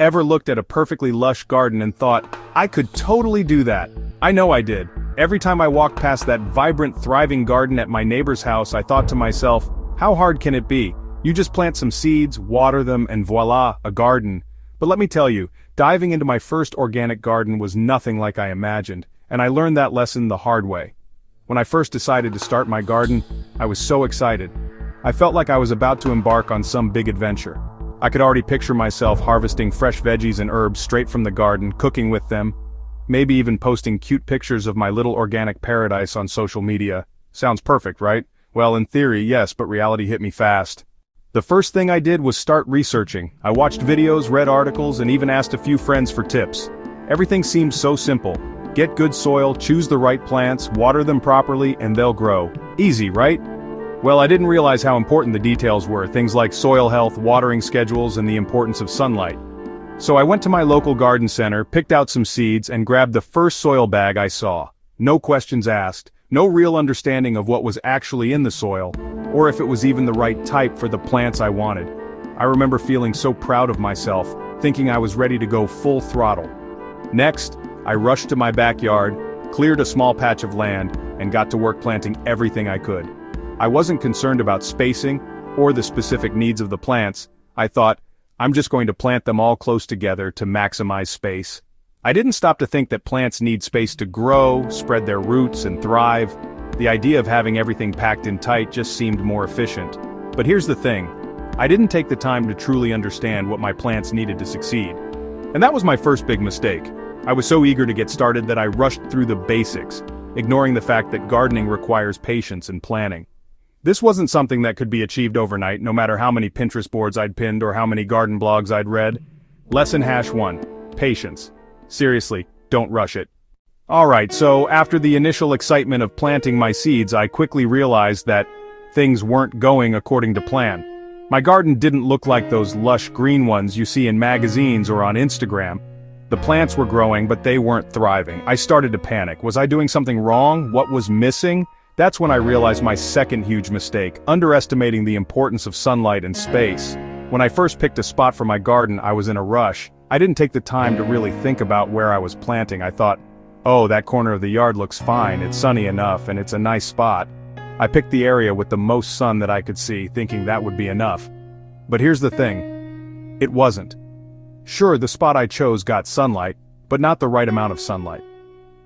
Ever looked at a perfectly lush garden and thought, I could totally do that? I know I did. Every time I walked past that vibrant, thriving garden at my neighbor's house, I thought to myself, how hard can it be? You just plant some seeds, water them, and voila, a garden. But let me tell you, diving into my first organic garden was nothing like I imagined, and I learned that lesson the hard way. When I first decided to start my garden, I was so excited. I felt like I was about to embark on some big adventure. I could already picture myself harvesting fresh veggies and herbs straight from the garden, cooking with them, maybe even posting cute pictures of my little organic paradise on social media. Sounds perfect, right? Well, in theory, yes, but reality hit me fast. The first thing I did was start researching. I watched videos, read articles, and even asked a few friends for tips. Everything seemed so simple. Get good soil, choose the right plants, water them properly, and they'll grow. Easy, right? Well, I didn't realize how important the details were, things like soil health, watering schedules, and the importance of sunlight. So I went to my local garden center, picked out some seeds, and grabbed the first soil bag I saw. No questions asked, no real understanding of what was actually in the soil, or if it was even the right type for the plants I wanted. I remember feeling so proud of myself, thinking I was ready to go full throttle. Next, I rushed to my backyard, cleared a small patch of land, and got to work planting everything I could. I wasn't concerned about spacing, or the specific needs of the plants. I thought, I'm just going to plant them all close together to maximize space. I didn't stop to think that plants need space to grow, spread their roots, and thrive. The idea of having everything packed in tight just seemed more efficient. But here's the thing. I didn't take the time to truly understand what my plants needed to succeed. And that was my first big mistake. I was so eager to get started that I rushed through the basics, ignoring the fact that gardening requires patience and planning. This wasn't something that could be achieved overnight, no matter how many Pinterest boards I'd pinned or how many garden blogs I'd read. Lesson #1. Patience. Seriously, don't rush it. Alright, so after the initial excitement of planting my seeds, I quickly realized that things weren't going according to plan. My garden didn't look like those lush green ones you see in magazines or on Instagram. The plants were growing, but they weren't thriving. I started to panic. Was I doing something wrong? What was missing? That's when I realized my second huge mistake, underestimating the importance of sunlight and space. When I first picked a spot for my garden, I was in a rush. I didn't take the time to really think about where I was planting. I thought, oh, that corner of the yard looks fine, it's sunny enough, and it's a nice spot. I picked the area with the most sun that I could see, thinking that would be enough. But here's the thing. It wasn't. Sure, the spot I chose got sunlight, but not the right amount of sunlight.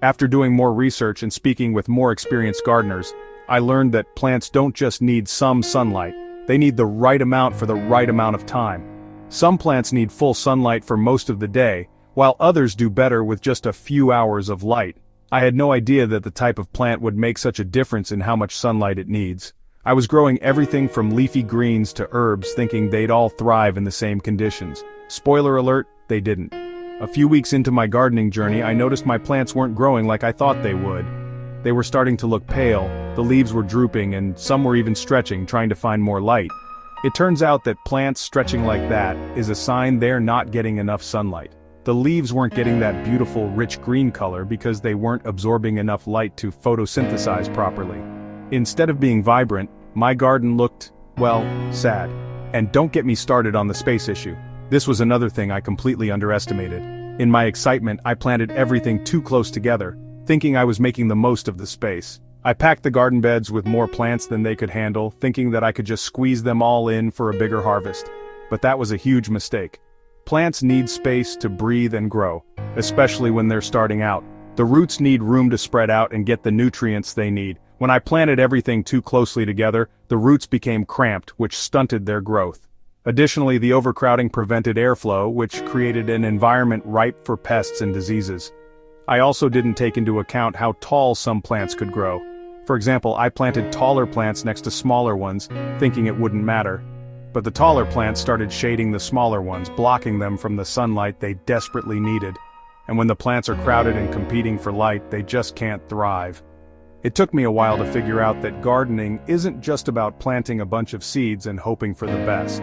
After doing more research and speaking with more experienced gardeners, I learned that plants don't just need some sunlight, they need the right amount for the right amount of time. Some plants need full sunlight for most of the day, while others do better with just a few hours of light. I had no idea that the type of plant would make such a difference in how much sunlight it needs. I was growing everything from leafy greens to herbs thinking they'd all thrive in the same conditions. Spoiler alert, they didn't. A few weeks into my gardening journey, I noticed my plants weren't growing like I thought they would. They were starting to look pale, the leaves were drooping, and some were even stretching, trying to find more light. It turns out that plants stretching like that is a sign they're not getting enough sunlight. The leaves weren't getting that beautiful, rich green color because they weren't absorbing enough light to photosynthesize properly. Instead of being vibrant, my garden looked, well, sad. And don't get me started on the space issue. This was another thing I completely underestimated. In my excitement, I planted everything too close together, thinking I was making the most of the space. I packed the garden beds with more plants than they could handle, thinking that I could just squeeze them all in for a bigger harvest. But that was a huge mistake. Plants need space to breathe and grow, especially when they're starting out. The roots need room to spread out and get the nutrients they need. When I planted everything too closely together, the roots became cramped, which stunted their growth. Additionally, the overcrowding prevented airflow, which created an environment ripe for pests and diseases. I also didn't take into account how tall some plants could grow. For example, I planted taller plants next to smaller ones, thinking it wouldn't matter. But the taller plants started shading the smaller ones, blocking them from the sunlight they desperately needed. And when the plants are crowded and competing for light, they just can't thrive. It took me a while to figure out that gardening isn't just about planting a bunch of seeds and hoping for the best.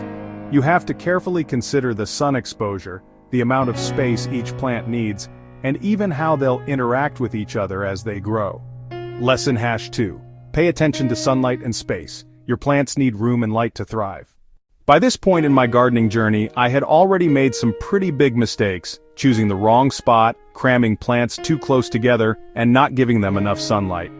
You have to carefully consider the sun exposure, the amount of space each plant needs, and even how they'll interact with each other as they grow. Lesson #2. Pay attention to sunlight and space. Your plants need room and light to thrive. By this point in my gardening journey, I had already made some pretty big mistakes, choosing the wrong spot, cramming plants too close together, and not giving them enough sunlight.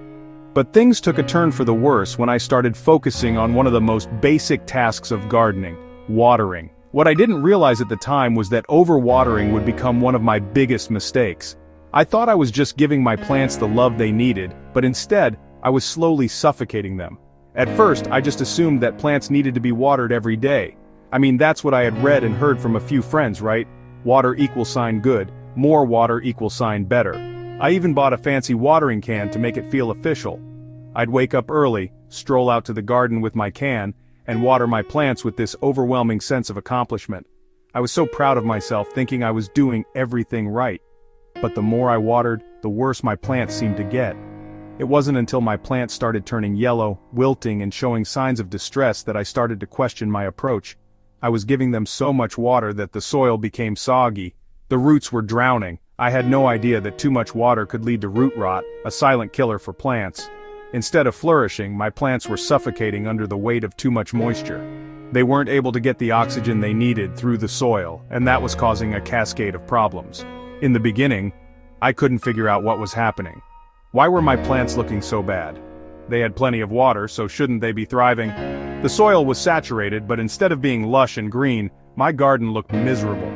But things took a turn for the worse when I started focusing on one of the most basic tasks of gardening: watering. What I didn't realize at the time was that overwatering would become one of my biggest mistakes. I thought I was just giving my plants the love they needed, but instead, I was slowly suffocating them. At first, I just assumed that plants needed to be watered every day. I mean, that's what I had read and heard from a few friends, right? Water equals sign good, more water equals sign better. I even bought a fancy watering can to make it feel official. I'd wake up early, stroll out to the garden with my can, and water my plants with this overwhelming sense of accomplishment. I was so proud of myself, thinking I was doing everything right. But the more I watered, the worse my plants seemed to get. It wasn't until my plants started turning yellow, wilting, and showing signs of distress that I started to question my approach. I was giving them so much water that the soil became soggy. The roots were drowning. I had no idea that too much water could lead to root rot, a silent killer for plants. Instead of flourishing, my plants were suffocating under the weight of too much moisture. They weren't able to get the oxygen they needed through the soil, and that was causing a cascade of problems. In the beginning, I couldn't figure out what was happening. Why were my plants looking so bad? They had plenty of water, so shouldn't they be thriving? The soil was saturated, but instead of being lush and green, my garden looked miserable.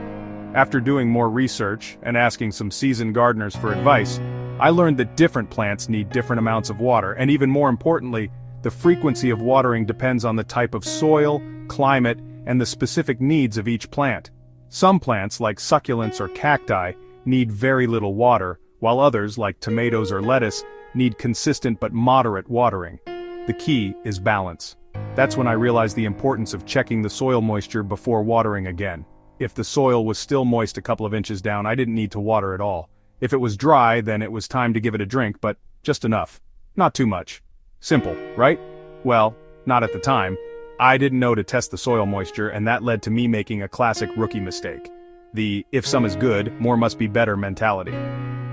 After doing more research and asking some seasoned gardeners for advice, I learned that different plants need different amounts of water, and even more importantly, the frequency of watering depends on the type of soil, climate, and the specific needs of each plant. Some plants, like succulents or cacti, need very little water, while others, like tomatoes or lettuce, need consistent but moderate watering. The key is balance. That's when I realized the importance of checking the soil moisture before watering again. If the soil was still moist a couple of inches down, I didn't need to water at all. If it was dry, then it was time to give it a drink, but just enough. Not too much. Simple, right? Well, not at the time. I didn't know to test the soil moisture, and that led to me making a classic rookie mistake. The "if some is good, more must be better" mentality.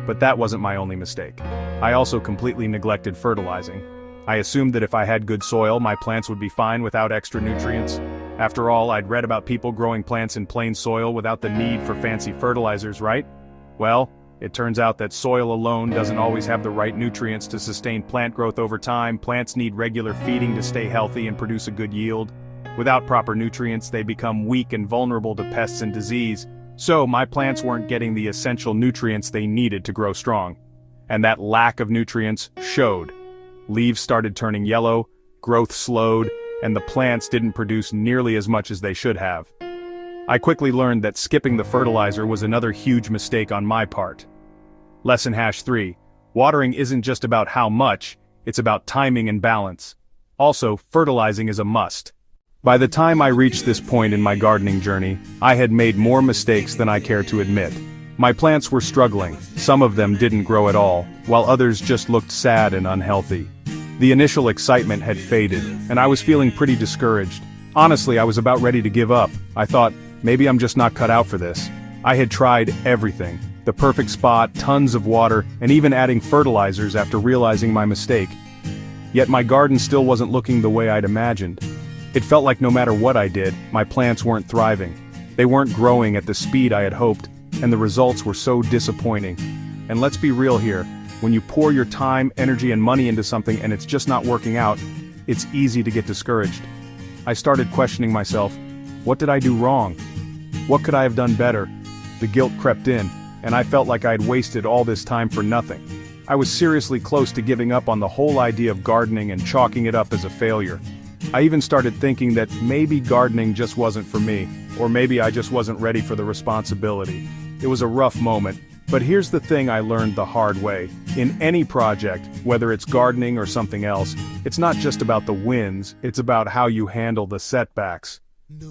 But that wasn't my only mistake. I also completely neglected fertilizing. I assumed that if I had good soil, my plants would be fine without extra nutrients. After all, I'd read about people growing plants in plain soil without the need for fancy fertilizers, right? Well, it turns out that soil alone doesn't always have the right nutrients to sustain plant growth over time. Plants need regular feeding to stay healthy and produce a good yield. Without proper nutrients, they become weak and vulnerable to pests and disease. So my plants weren't getting the essential nutrients they needed to grow strong. And that lack of nutrients showed. Leaves started turning yellow, growth slowed, and the plants didn't produce nearly as much as they should have. I quickly learned that skipping the fertilizer was another huge mistake on my part. Lesson #3. Watering isn't just about how much, it's about timing and balance. Also, fertilizing is a must. By the time I reached this point in my gardening journey, I had made more mistakes than I care to admit. My plants were struggling, some of them didn't grow at all, while others just looked sad and unhealthy. The initial excitement had faded, and I was feeling pretty discouraged. Honestly, I was about ready to give up. I thought, maybe I'm just not cut out for this. I had tried everything. The perfect spot, tons of water, and even adding fertilizers after realizing my mistake. Yet my garden still wasn't looking the way I'd imagined. It felt like no matter what I did, my plants weren't thriving. They weren't growing at the speed I had hoped, and the results were so disappointing. And let's be real here, when you pour your time, energy, and money into something and it's just not working out, it's easy to get discouraged. I started questioning myself. What did I do wrong? What could I have done better? The guilt crept in, and I felt like I had wasted all this time for nothing. I was seriously close to giving up on the whole idea of gardening and chalking it up as a failure. I even started thinking that maybe gardening just wasn't for me, or maybe I just wasn't ready for the responsibility. It was a rough moment, but here's the thing I learned the hard way. In any project, whether it's gardening or something else, it's not just about the wins, it's about how you handle the setbacks.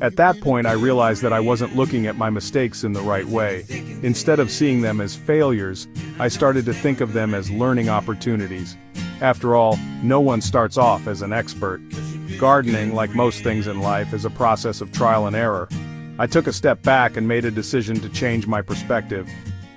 At that point I realized that I wasn't looking at my mistakes in the right way. Instead of seeing them as failures, I started to think of them as learning opportunities. After all, no one starts off as an expert. Gardening, like most things in life, is a process of trial and error. I took a step back and made a decision to change my perspective.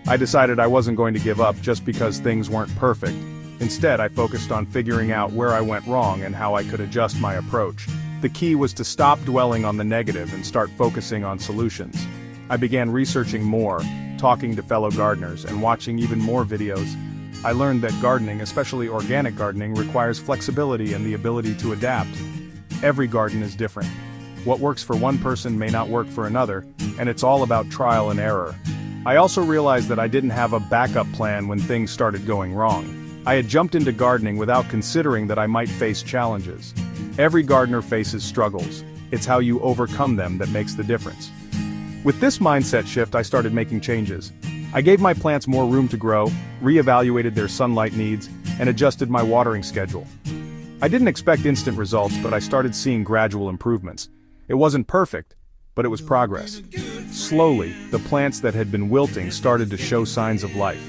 I decided I wasn't going to give up just because things weren't perfect. Instead, I focused on figuring out where I went wrong and how I could adjust my approach. The key was to stop dwelling on the negative and start focusing on solutions. I began researching more, talking to fellow gardeners, and watching even more videos. I learned that gardening, especially organic gardening, requires flexibility and the ability to adapt. Every garden is different. What works for one person may not work for another, and it's all about trial and error. I also realized that I didn't have a backup plan when things started going wrong. I had jumped into gardening without considering that I might face challenges. Every gardener faces struggles. It's how you overcome them that makes the difference. With this mindset shift, I started making changes. I gave my plants more room to grow, reevaluated their sunlight needs, and adjusted my watering schedule. I didn't expect instant results, but I started seeing gradual improvements. It wasn't perfect, but it was progress. Slowly, the plants that had been wilting started to show signs of life.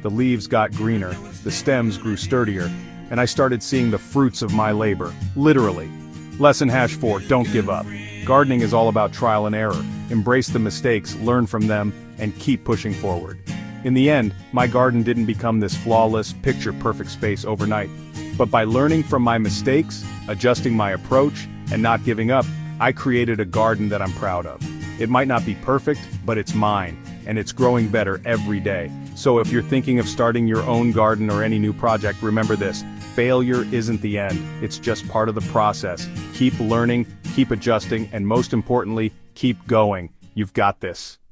The leaves got greener, the stems grew sturdier, and I started seeing the fruits of my labor, literally. Lesson #4, don't give up. Gardening is all about trial and error. Embrace the mistakes, learn from them, and keep pushing forward. In the end, my garden didn't become this flawless, picture-perfect space overnight. But by learning from my mistakes, adjusting my approach, and not giving up, I created a garden that I'm proud of. It might not be perfect, but it's mine, and it's growing better every day. So if you're thinking of starting your own garden or any new project, remember this: failure isn't the end, it's just part of the process. Keep learning, keep adjusting, and most importantly, keep going. You've got this.